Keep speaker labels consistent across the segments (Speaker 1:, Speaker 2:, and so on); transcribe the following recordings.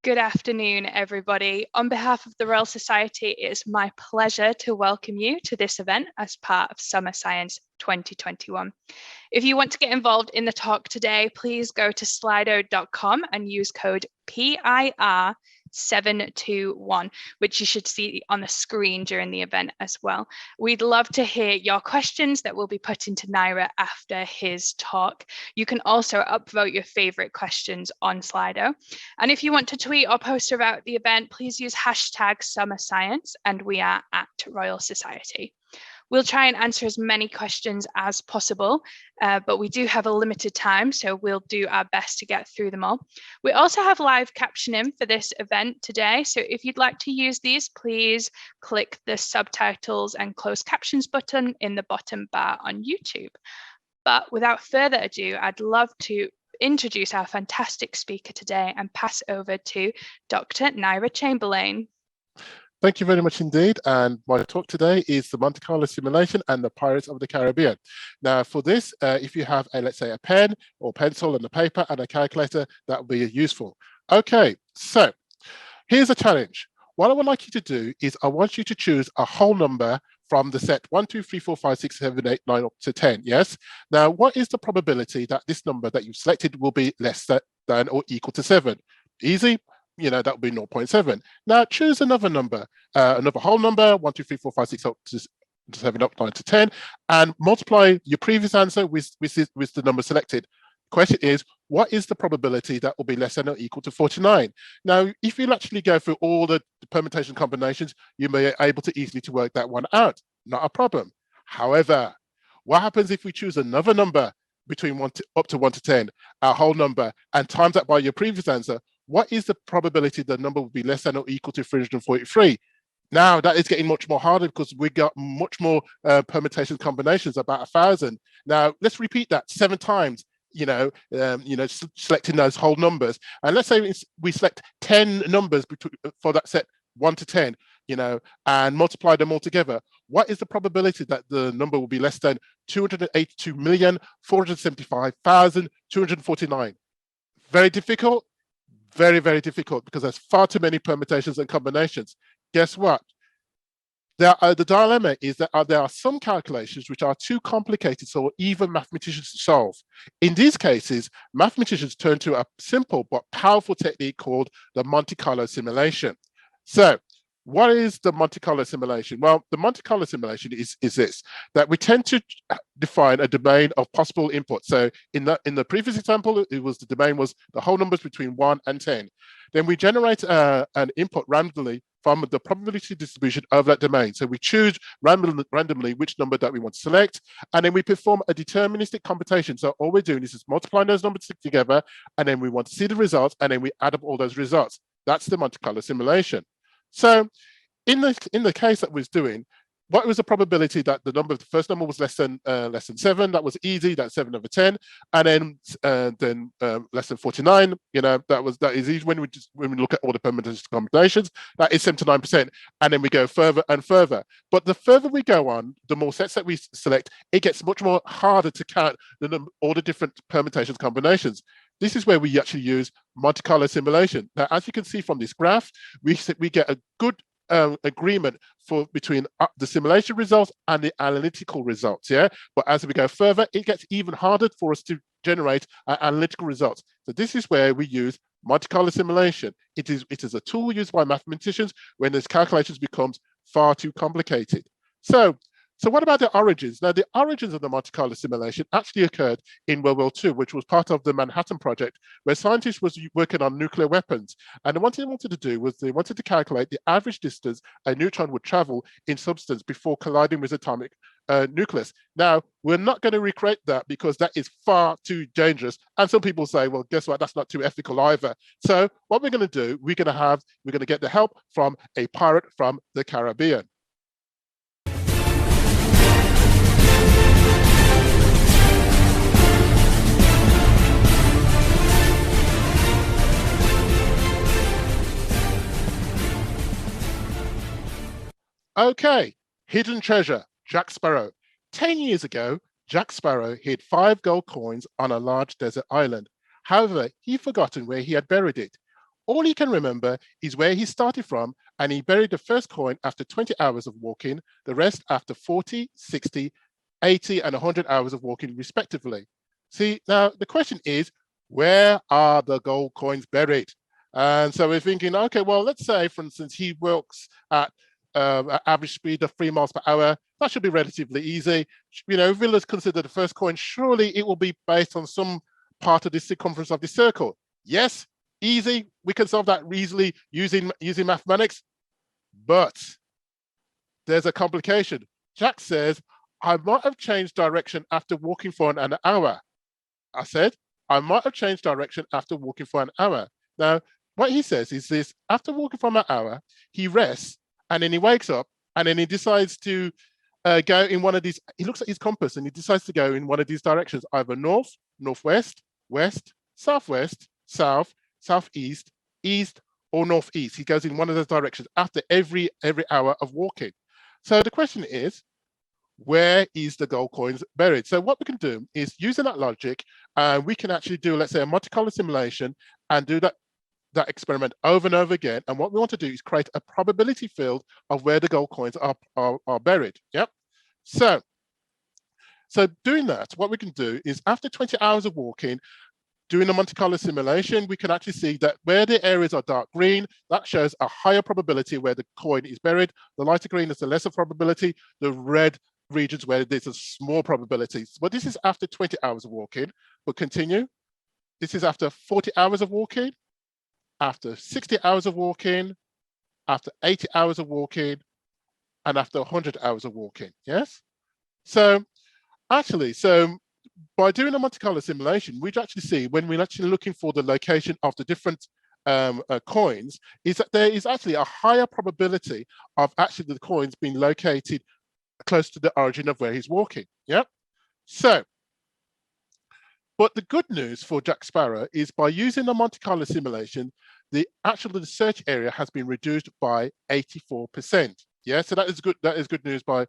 Speaker 1: Good afternoon, everybody. On behalf of the Royal Society, it is my pleasure to welcome you to this event as part of Summer Science 2021. If you want to get involved in the talk today, please go to slido.com and use code PIR721, which you should see on the screen during the event as well. We'd love to hear your questions that will be put into Nira after his talk. You can also upvote your favorite questions on Slido. And if you want to tweet or post about the event, please use hashtag Summer Science, and we are at Royal Society. We'll try and answer as many questions as possible, but we do have a limited time, so we'll do our best to get through them all. We also have live captioning for this event today, so if you'd like to use these, please click the subtitles and closed captions button in the bottom bar on YouTube. But without further ado, I'd love to introduce our fantastic speaker today and pass over to Dr. Nira Chamberlain.
Speaker 2: Thank you very much indeed. And my talk today is the Monte Carlo Simulation and the Pirates of the Caribbean. Now for this, if you have, let's say, a pen or pencil and a paper and a calculator, that will be useful. Okay, so here's a challenge. What I would like you to do is I want you to choose a whole number from the set 1, 2, 3, 4, 5, 6, 7, 8, 9 up to 10, yes? Now, what is the probability that this number that you've selected will be less than or equal to 7? Easy. That would be 0.7. Now choose another number, another whole number, 1, 2, 3, 4, 5, 6, up to 7, up 9 to 10, and multiply your previous answer with the number selected. Question is, what is the probability that will be less than or equal to 49? Now, if you actually go through all the permutation combinations, you may be able to easily work that one out. Not a problem. However, what happens if we choose another number between up to 1 to 10, a whole number, and times that by your previous answer? What is the probability the number will be less than or equal to 343? Now that is getting much more harder because we got much more permutation combinations, about 1,000. Now let's repeat that 7 times. Selecting those whole numbers, and let's say we select 10 numbers for that set 1 to 10, and multiply them all together. What is the probability that the number will be less than 282,475,249? Very difficult. Very, very difficult because there's far too many permutations and combinations. Guess what? The dilemma is that there are some calculations which are too complicated for even mathematicians to solve. In these cases, mathematicians turn to a simple but powerful technique called the Monte Carlo Simulation. So, what is the Monte Carlo Simulation? Well, the Monte Carlo Simulation is this, that we tend to define a domain of possible inputs. So in the previous example, the domain was the whole numbers between 1 and 10. Then we generate an input randomly from the probability distribution of that domain. So we choose randomly which number that we want to select, and then we perform a deterministic computation. So all we're doing is just multiplying those numbers together, and then we want to see the results, and then we add up all those results. That's the Monte Carlo Simulation. So in the case that we're doing, what was the probability that the first number was less than 7? That was easy. That's 7 over 10, and then less than 49. That is easy when we look at all the permutation combinations. That is 79%, and then we go further and further. But the further we go on, the more sets that we select, it gets much more harder to count all the different permutations combinations. This is where we actually use Monte Carlo Simulation. Now, as you can see from this graph, we get a good agreement between the simulation results and the analytical results, yeah? But as we go further, it gets even harder for us to generate analytical results. So this is where we use Monte Carlo Simulation. It is a tool used by mathematicians when these calculations becomes far too complicated. So what about the origins? Now, the origins of the Monte Carlo Simulation actually occurred in World War II, which was part of the Manhattan Project, where scientists were working on nuclear weapons. And what they wanted to do was they wanted to calculate the average distance a neutron would travel in substance before colliding with atomic nucleus. Now, we're not going to recreate that because that is far too dangerous. And some people say, well, guess what? That's not too ethical either. So what we're going to do, we're going to get the help from a pirate from the Caribbean. Okay, hidden treasure, Jack Sparrow. 10 years ago, Jack Sparrow hid 5 gold coins on a large desert island. However, he'd forgotten where he had buried it. All he can remember is where he started from, and he buried the first coin after 20 hours of walking, the rest after 40, 60, 80, and 100 hours of walking, respectively. See, now the question is, where are the gold coins buried? And so we're thinking, okay, well, let's say, for instance, he walks at an average speed of 3 miles per hour. That should be relatively easy. You know, if we let's consider the first coin, surely it will be based on some part of the circumference of the circle. Yes, easy. We can solve that easily using mathematics. But there's a complication. Jack says, I might have changed direction after walking for an hour. I said, I might have changed direction after walking for an hour. Now, what he says is this: after walking for an hour, he rests, and then he wakes up, and then he decides to go in one of these. He looks at his compass and he decides to go in one of these directions, either north, northwest, west, southwest, south, southeast, east, or northeast. He goes in one of those directions after every hour of walking. So the question is, where is the gold coins buried? So what we can do is, using that logic, we can actually do, let's say, a Monte Carlo simulation and do that experiment over and over again. And what we want to do is create a probability field of where the gold coins are buried. Yep. So doing that, what we can do is, after 20 hours of walking, doing a Monte Carlo simulation, we can actually see that where the areas are dark green, that shows a higher probability where the coin is buried. The lighter green is the lesser probability. The red regions where there's a small probability. But this is after 20 hours of walking. But continue. This is after 40 hours of walking, after 60 hours of walking, after 80 hours of walking, and after 100 hours of walking. Yes? So actually, by doing a Monte Carlo simulation, we'd actually see, when we're actually looking for the location of the different coins, is that there is actually a higher probability of actually the coins being located close to the origin of where he's walking. Yeah. So, but the good news for Jack Sparrow is, by using the Monte Carlo simulation, the search area has been reduced by 84%. Yeah. So that is good. That is good news for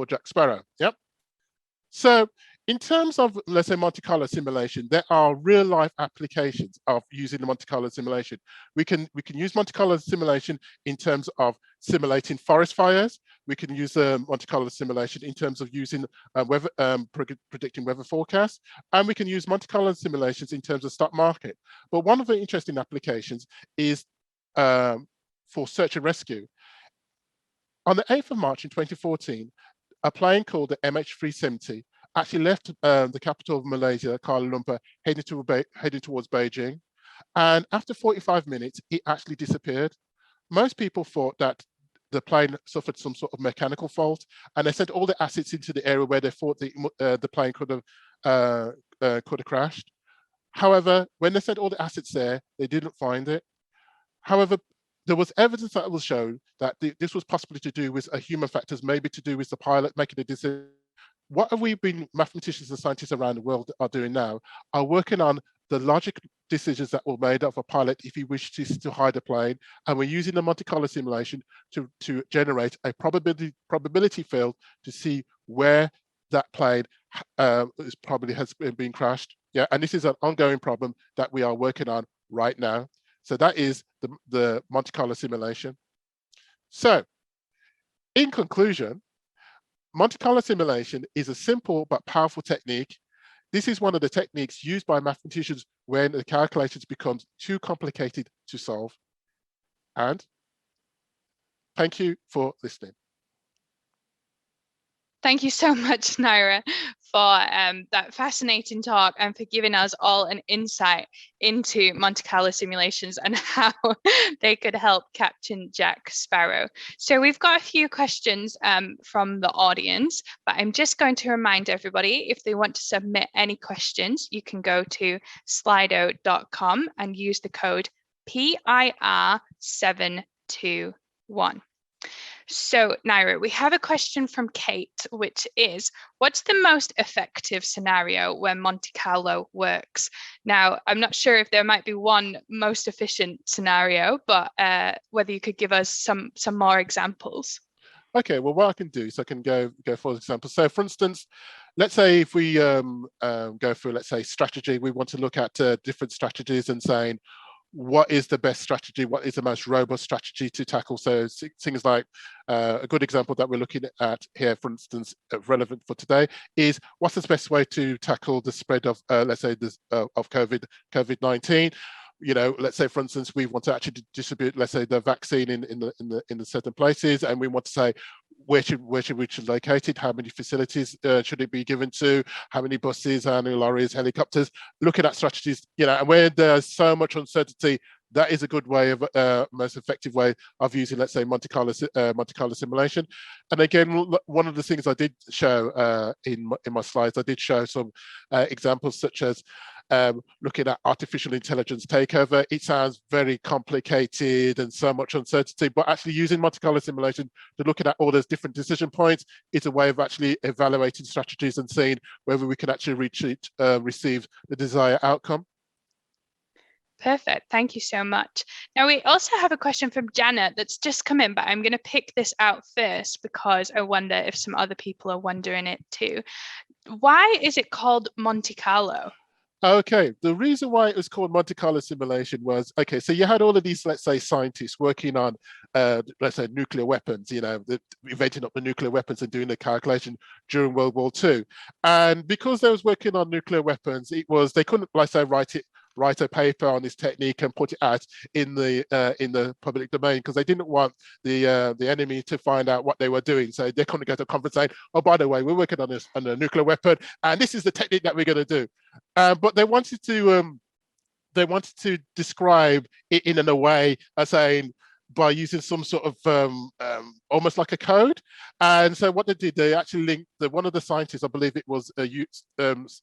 Speaker 2: Jack Sparrow. Yep. So in terms of, let's say, Monte Carlo simulation, there are real life applications of using the Monte Carlo simulation. We can use Monte Carlo simulation in terms of simulating forest fires. We can use Monte Carlo simulation in terms of using weather, predicting weather forecasts, and we can use Monte Carlo simulations in terms of stock market. But one of the interesting applications is for search and rescue. On the 8th of March in 2014, a plane called the MH370 actually left the capital of Malaysia, Kuala Lumpur, heading towards Beijing. And after 45 minutes, it actually disappeared. Most people thought that the plane suffered some sort of mechanical fault, and they sent all the assets into the area where they thought the plane could have crashed. However, when they sent all the assets there, they didn't find it. However, there was evidence that will show that this was possibly to do with human factors, maybe to do with the pilot making a decision. What have we been, mathematicians and scientists around the world are doing now, are working on the logic decisions that were made of a pilot if he wishes to hide a plane, and we're using the Monte Carlo simulation to generate a probability field to see where that plane probably has been crashed. Yeah, and this is an ongoing problem that we are working on right now. So that is the Monte Carlo simulation. So in conclusion, Monte Carlo simulation is a simple but powerful technique. This is one of the techniques used by mathematicians when the calculations become too complicated to solve. And thank you for listening.
Speaker 1: Thank you so much, Nira, for that fascinating talk and for giving us all an insight into Monte Carlo simulations and how they could help Captain Jack Sparrow. So we've got a few questions from the audience, but I'm just going to remind everybody, if they want to submit any questions, you can go to slido.com and use the code PIR721. So, Nira, we have a question from Kate, which is, what's the most effective scenario where Monte Carlo works? Now, I'm not sure if there might be one most efficient scenario, but whether you could give us some more examples.
Speaker 2: Okay, well, what I can do is I can go for example. So, for instance, let's say if we go through, let's say, strategy, we want to look at different strategies and saying, what is the best strategy, what is the most robust strategy to tackle. So things like a good example that we're looking at here, for instance, relevant for today, is what's the best way to tackle the spread of, let's say, this, of COVID-19. You know, let's say, for instance, we want to actually distribute, let's say, the vaccine in the certain places, and we want to say where should we locate it, how many facilities should it be given to, how many buses, how many lorries, helicopters. Looking at strategies, you know, and where there's so much uncertainty, that is a good way of most effective way of using, let's say, Monte Carlo simulation. And again, one of the things I did show in my slides, I did show some examples such as looking at artificial intelligence takeover. It sounds very complicated and so much uncertainty, but actually using Monte Carlo simulation to looking at all those different decision points is a way of actually evaluating strategies and seeing whether we can actually receive the desired outcome.
Speaker 1: Perfect. Thank you so much. Now, we also have a question from Janet that's just come in, but I'm going to pick this out first because I wonder if some other people are wondering it too. Why is it called Monte Carlo?
Speaker 2: Okay, the reason why it was called Monte Carlo simulation was, okay, so you had all of these, let's say, scientists working on, let's say, nuclear weapons, you know, inventing up the nuclear weapons and doing the calculation during World War II. And because they was working on nuclear weapons, they couldn't, like say, write a paper on this technique and put it out in the public domain, because they didn't want the enemy to find out what they were doing. So they couldn't go to a conference saying, oh, by the way, we're working on a nuclear weapon, and this is the technique that we're going to do. But they wanted to describe it in a way as saying, by using some sort of almost like a code. And so what they did, they actually linked one of the scientists, I believe it was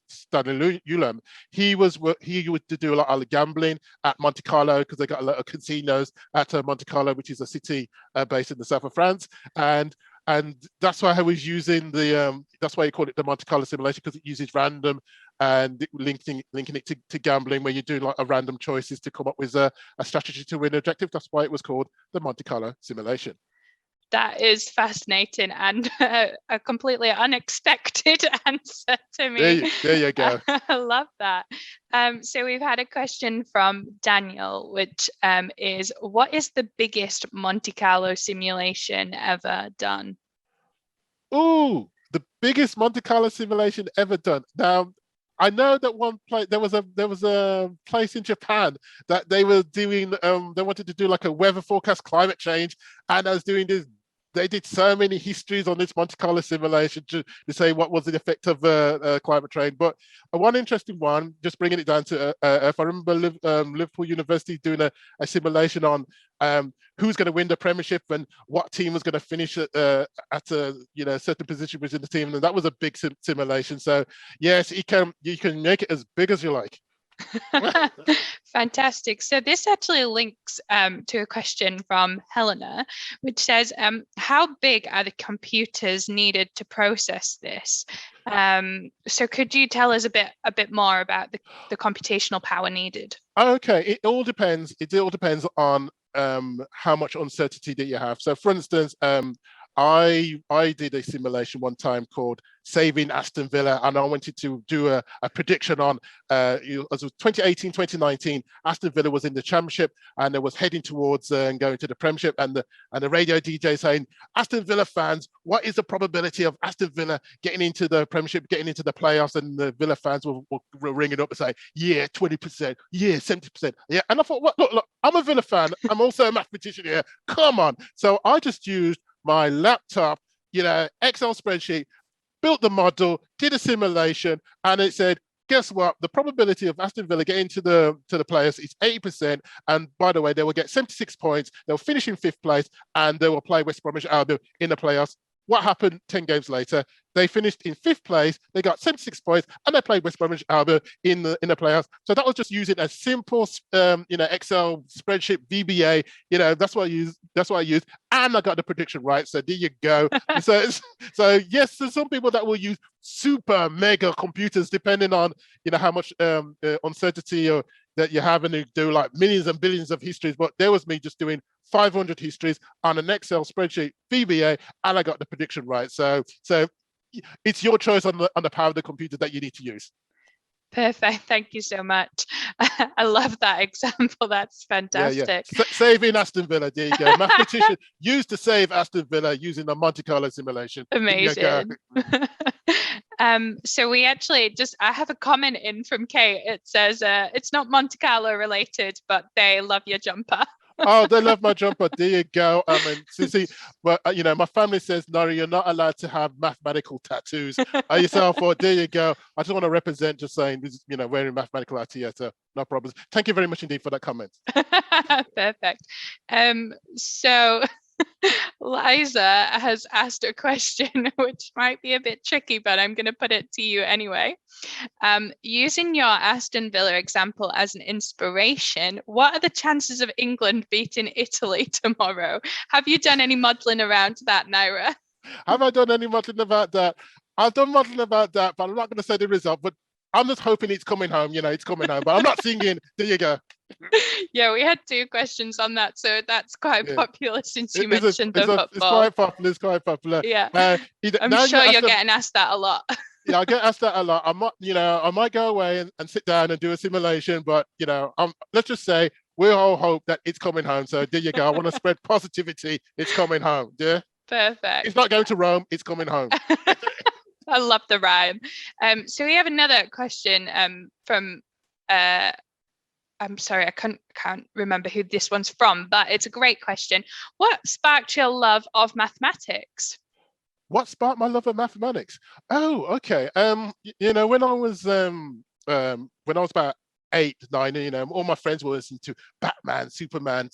Speaker 2: Stanley Ulam. He would do a lot of gambling at Monte Carlo, because they got a lot of casinos at Monte Carlo, which is a city based in the south of France. And that's why I was using that's why you call it the Monte Carlo simulation, because it uses random and linking it to gambling, where you're doing like a random choices to come up with a strategy to win an objective. That's why it was called the Monte Carlo simulation.
Speaker 1: That is fascinating and a completely unexpected answer to me.
Speaker 2: There you go.
Speaker 1: I love that. So we've had a question from Daniel, which is, what is the biggest Monte Carlo simulation ever done?
Speaker 2: Ooh, the biggest Monte Carlo simulation ever done. Now, I know that one place, there was a place in Japan that they were doing, they wanted to do like a weather forecast, climate change, and I was doing this. They did so many histories on this Monte Carlo simulation to say what was the effect of climate change. But one interesting one, just bringing it down to if I remember Liverpool University doing a simulation on who's going to win the Premiership and what team was going to finish at a certain position within the team, and that was a big simulation. So yes, you can make it as big as you like.
Speaker 1: Fantastic. So this actually links to a question from Helena, which says, how big are the computers needed to process this? So could you tell us a bit more about the computational power needed?
Speaker 2: Okay, it all depends. It all depends on how much uncertainty that you have. So for instance, I did a simulation one time called Saving Aston Villa, and I wanted to do a prediction on it was 2018, 2019. Aston Villa was in the Championship and it was heading towards and going to the Premiership, and the radio DJ saying, Aston Villa fans, what is the probability of Aston Villa getting into the Premiership, getting into the playoffs? And the Villa fans will ring it up and say, yeah, 20%, yeah, 70%. Yeah, and I thought, look, I'm a Villa fan. I'm also a mathematician here. Come on. So I just used my laptop, Excel spreadsheet, built the model, did a simulation, and it said, guess what? The probability of Aston Villa getting to the playoffs is 80%. And by the way, they will get 76 points. They'll finish in 5th place, and they will play West Bromwich Albion in the playoffs. What happened 10 games later? They finished in 5th place. They got 76 points, and they played West Bromwich Albion in the playoffs. So that was just using a simple, Excel spreadsheet VBA. That's what I used, and I got the prediction right. So there you go. so yes, there's some people that will use super mega computers, depending on how much uncertainty or that you have, and you do like millions and billions of histories. But there was me just doing 500 histories on an Excel spreadsheet VBA, and I got the prediction right. So it's your choice on the power of the computer that you need to use.
Speaker 1: Perfect. Thank you so much. I love that example. That's
Speaker 2: Yeah.
Speaker 1: fantastic.
Speaker 2: Saving Aston Villa. There you go. Mathematician used to save Aston Villa using the Monte Carlo simulation. There you go.
Speaker 1: Amazing. So we actually I have a comment in from Kate. It says, it's not Monte Carlo related, but they love your jumper.
Speaker 2: Oh, they love my jumper. There you go. I mean, see, well, my family says, Nira, you're not allowed to have mathematical tattoos. Yourself, or there you go. I just want to represent just saying, wearing mathematical attire, so no problems. Thank you very much indeed for that comment.
Speaker 1: Perfect. So Liza has asked a question, which might be a bit tricky, but I'm going to put it to you anyway. Using your Aston Villa example as an inspiration, what are the chances of England beating Italy tomorrow? Have you done any modelling around that, Nira?
Speaker 2: Have I done any modelling about that? I've done modelling about that, but I'm not going to say the result. But I'm just hoping it's coming home. It's coming home. But I'm not singing. There you go.
Speaker 1: Yeah, we had 2 questions on that, so that's quite popular since you mentioned the football.
Speaker 2: It's quite popular. It's quite popular.
Speaker 1: Yeah, I'm sure you're getting asked that a lot.
Speaker 2: Yeah, I get asked that a lot. I might go away and sit down and do a simulation, but let's just say we all hope that it's coming home. So there you go. I want to spread positivity. It's coming home. Yeah.
Speaker 1: Perfect.
Speaker 2: It's not going to Rome. It's coming home.
Speaker 1: I love the rhyme. So we have another question from. I'm sorry, I can't remember who this one's from, but it's a great question. What sparked your love of mathematics?
Speaker 2: What sparked my love of mathematics? Oh, okay. When I was about 8, 9, all my friends were listening to Batman, Superman,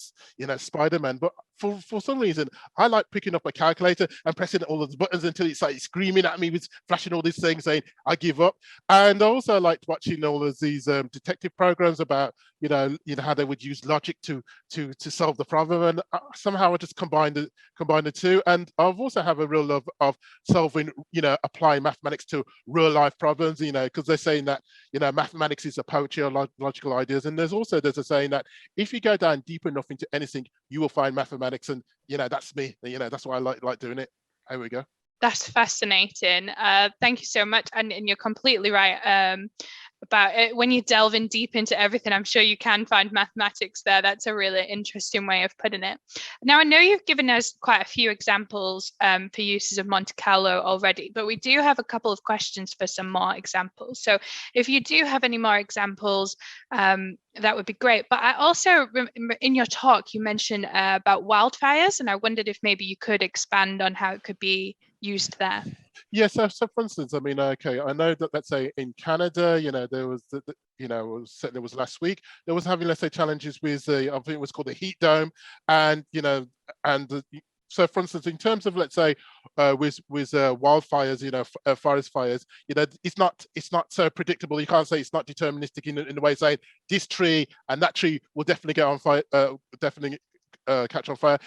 Speaker 2: Spider-Man. But for some reason, I like picking up a calculator and pressing all those buttons until it started screaming at me with flashing all these things saying, I give up. And I also liked watching all of these detective programs about, how they would use logic to solve the problem. And somehow I just combined the two. And I've also have a real love of solving, applying mathematics to real life problems, because they're saying that, mathematics is a poetry of logical ideas. And there's a saying that if you go down deep enough into anything, you will find mathematics. And, that's me. That's why I like doing it. There we go.
Speaker 1: That's fascinating. Thank you so much. And you're completely right about it. When you delve in deep into everything, I'm sure you can find mathematics there. That's a really interesting way of putting it. Now, I know you've given us quite a few examples for uses of Monte Carlo already, but we do have a couple of questions for some more examples. So if you do have any more examples, that would be great. But I also, in your talk, you mentioned about wildfires, and I wondered if maybe you could expand on how it could be used there.
Speaker 2: Yeah, so for instance, I mean, okay, I know that, let's say in Canada, there was there was last week, there was having, let's say, challenges with I think it was called the heat dome, and so for instance, in terms of, let's say, with wildfires, forest fires, it's not so predictable. You can't say it's not deterministic in the way saying this tree and that tree will definitely get on fire, definitely catch on fire.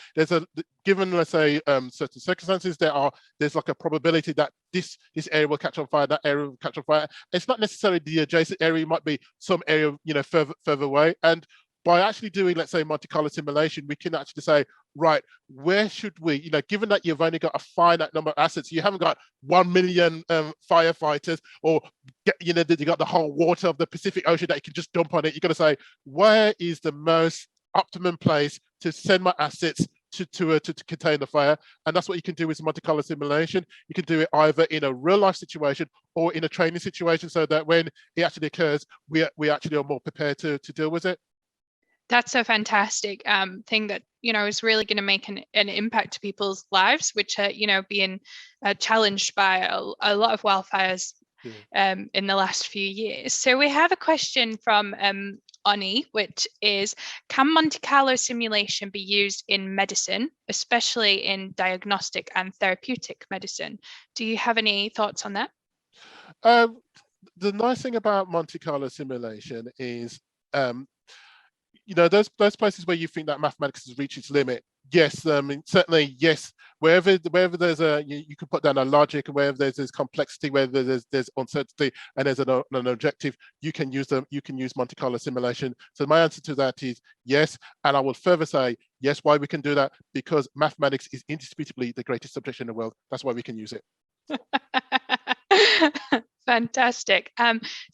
Speaker 2: Given, let's say, certain circumstances, there's like a probability that this area will catch on fire, that area will catch on fire. It's not necessarily the adjacent area; it might be some area, further away. And by actually doing, let's say, Monte Carlo simulation, we can actually say, right, where should we, given that you've only got a finite number of assets, you haven't got 1 million firefighters, or you got the whole water of the Pacific Ocean that you can just dump on it. You've got to say, where is the most optimum place to send my assets to contain the fire? And that's what you can do with Monte Carlo simulation. You can do it either in a real life situation or in a training situation, so that when it actually occurs, we actually are more prepared to deal with it.
Speaker 1: That's a fantastic thing that is really going to make an impact to people's lives, which are being challenged by a lot of wildfires in the last few years. So we have a question from Oni, which is, can Monte Carlo simulation be used in medicine, especially in diagnostic and therapeutic medicine? Do you have any thoughts on that?
Speaker 2: The nice thing about Monte Carlo simulation is, those places where you think that mathematics has reached its limit. Yes, certainly, yes. Wherever there's you can put down a logic, and wherever there's complexity, wherever there's uncertainty, and there's an objective, you can use them. You can use Monte Carlo simulation. So my answer to that is yes, and I will further say yes. Why we can do that? Because mathematics is indisputably the greatest subject in the world. That's why we can use it.
Speaker 1: Fantastic.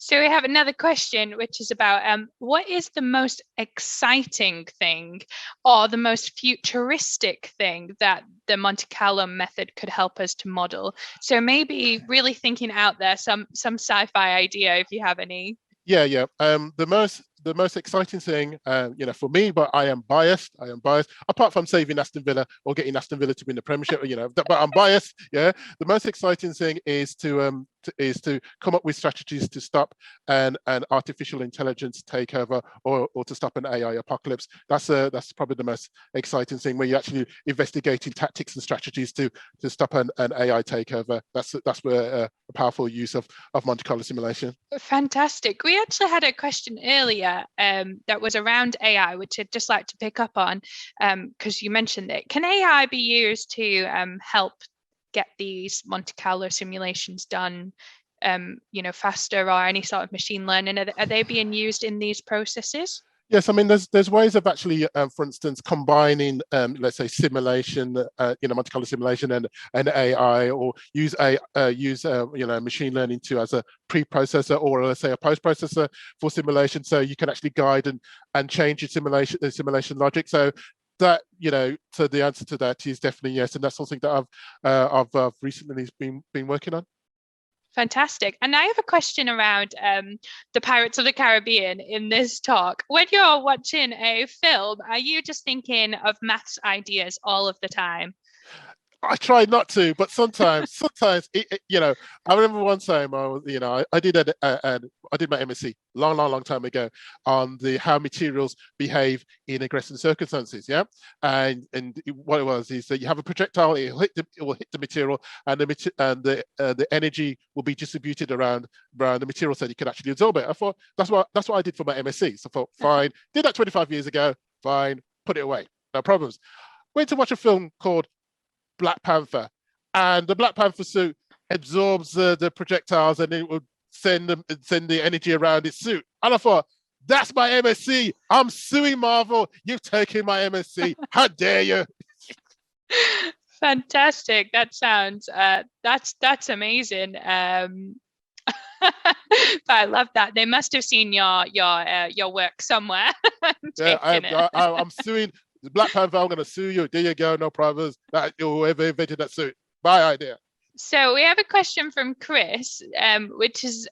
Speaker 1: So we have another question, which is about what is the most exciting thing or the most futuristic thing that the Monte Carlo method could help us to model? So maybe really thinking out there, some sci-fi idea, if you have any.
Speaker 2: Yeah. The most exciting thing, for me, but I am biased. Apart from saving Aston Villa or getting Aston Villa to win the Premiership, but I'm biased. Yeah. The most exciting thing is to come up with strategies to stop an artificial intelligence takeover or to stop an AI apocalypse. That's probably the most exciting thing, where you're actually investigating tactics and strategies to stop an AI takeover. That's where a powerful use of Monte Carlo simulation.
Speaker 1: Fantastic. We actually had a question earlier that was around AI, which I'd just like to pick up on because you mentioned it. Can AI be used to help get these Monte Carlo simulations done, faster, or any sort of machine learning? Are they being used in these processes?
Speaker 2: Yes, I mean there's ways of actually, for instance, combining, let's say, simulation, Monte Carlo simulation and AI, or use machine learning to as a preprocessor, or let's say a post processor for simulation, so you can actually guide and change your simulation logic. So that, so the answer to that is definitely yes, and that's something that I've recently been working on.
Speaker 1: Fantastic. And I have a question around the Pirates of the Caribbean in this talk. When you're watching a film, are you just thinking of maths ideas all of the time?
Speaker 2: I try not to, but sometimes, I remember one time I was, I did I did my MSc long time ago on how materials behave in aggressive circumstances. Yeah, and what it was is that you have a projectile, it will hit the material, and the energy will be distributed around the material, so you can actually absorb it. I thought that's what I did for my MSc. So I thought, fine, did that 25 years ago, fine, put it away, no problems. Went to watch a film called Black Panther, and the Black Panther suit absorbs the projectiles, and it would send the energy around its suit. And I thought, that's my MSc. I'm suing Marvel. You've taken my MSc. How dare you?
Speaker 1: Fantastic. That sounds that's amazing. I love that. They must have seen your work somewhere.
Speaker 2: Yeah, I'm suing the Black Panther. I'm going to sue you. There you go. No problems. Whoever invented that suit. My idea.
Speaker 1: So we have a question from Chris, which is,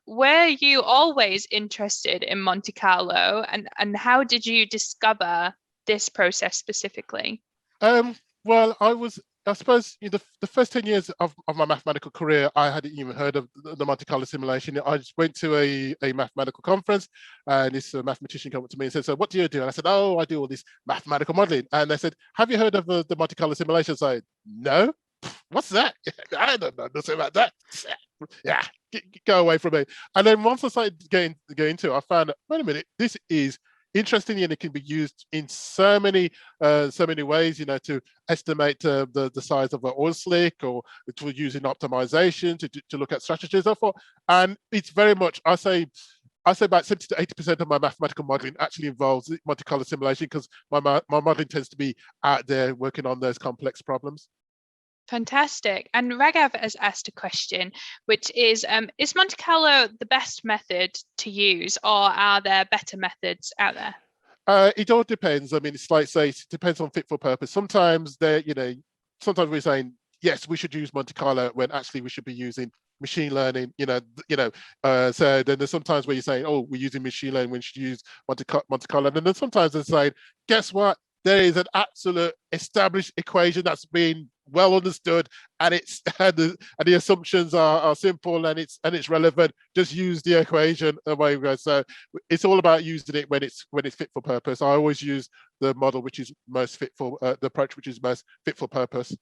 Speaker 1: were you always interested in Monte Carlo, and how did you discover this process specifically?
Speaker 2: Well, I suppose, the first 10 years of my mathematical career, I hadn't even heard of the Monte Carlo simulation. I just went to a mathematical conference, and this mathematician came up to me and said, "So what do you do?" And I said, "Oh, I do all this mathematical modeling." And they said, "Have you heard of the Monte Carlo simulation?" So I said, "No, what's that? I don't know nothing about that." Yeah, go away from me. And then once I started getting into it, I found, wait a minute, this is interesting, and it can be used in so many ways, to estimate the size of an oil slick, or to using optimization to look at strategies. I thought, and it's very much, I say about 70 to 80% of my mathematical modeling actually involves Monte Carlo simulation, because my modeling tends to be out there working on those complex problems.
Speaker 1: Fantastic. And Raghav has asked a question, which is Monte Carlo the best method to use, or are there better methods out there?
Speaker 2: It all depends. I mean, it's like, say, it depends on fit for purpose. Sometimes sometimes we're saying, yes, we should use Monte Carlo, when actually we should be using machine learning. So then there's sometimes where you're saying, oh, we're using machine learning, we should use Monte Carlo. And then sometimes they're saying, guess what? There is an absolute established equation that's been well understood, and the assumptions are simple, and it's relevant. Just use the equation away we go. So it's all about using it when it's fit for purpose. I always use the model which is most fit for the approach which is most fit for purpose.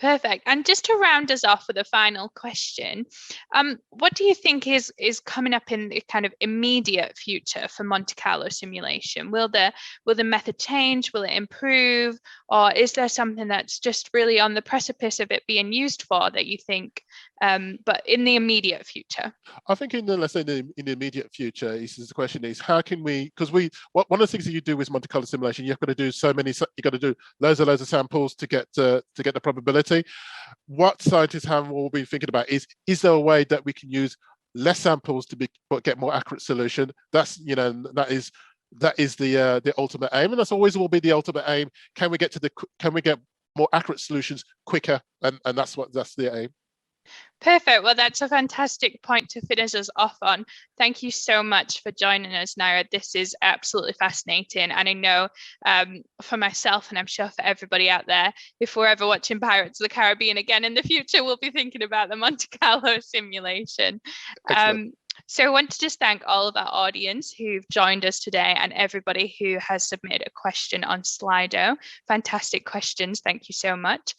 Speaker 1: Perfect. And just to round us off with a final question, what do you think is coming up in the kind of immediate future for Monte Carlo simulation? Will the method change? Will it improve? Or is there something that's just really on the precipice of it being used for that you think but in the immediate future?
Speaker 2: I think in the, let's say in the immediate future, the question is how can we, because one of the things that you do with Monte Carlo simulation, you've got to do you got to do loads of samples to get the probability. What scientists have all been thinking about is there a way that we can use less samples to get more accurate solution? That's, that is the ultimate aim, and that's always will be the ultimate aim. Can we get more accurate solutions quicker? And that's the aim.
Speaker 1: Perfect. Well, that's a fantastic point to finish us off on. Thank you so much for joining us, Nira. This is absolutely fascinating. And I know for myself, and I'm sure for everybody out there, if we're ever watching Pirates of the Caribbean again in the future, we'll be thinking about the Monte Carlo simulation. So I want to just thank all of our audience who've joined us today and everybody who has submitted a question on Slido. Fantastic questions. Thank you so much.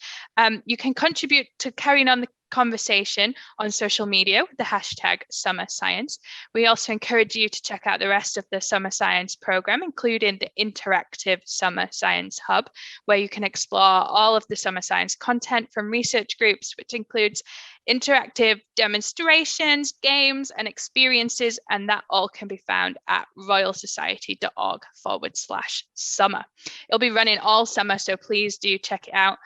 Speaker 1: You can contribute to carrying on the conversation on social media with the hashtag Summer Science. We also encourage you to check out the rest of the Summer Science program, including the interactive Summer Science Hub, where you can explore all of the Summer Science content from research groups, which includes interactive demonstrations, games, and experiences, and that all can be found at royalsociety.org/summer. It'll be running all summer, so please do check it out.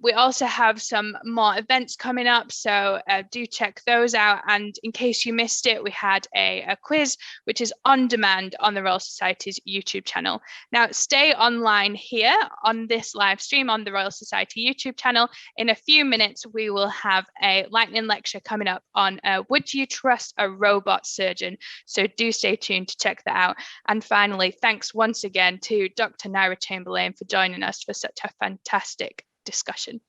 Speaker 1: We also have some more events coming up, so do check those out. And in case you missed it, we had a quiz, which is on demand on the Royal Society's YouTube channel. Now, stay online here on this live stream on the Royal Society YouTube channel. In a few minutes, we will have a lightning lecture coming up on would you trust a robot surgeon? So do stay tuned to check that out. And finally, thanks once again to Dr. Nira Chamberlain for joining us for such a fantastic discussion.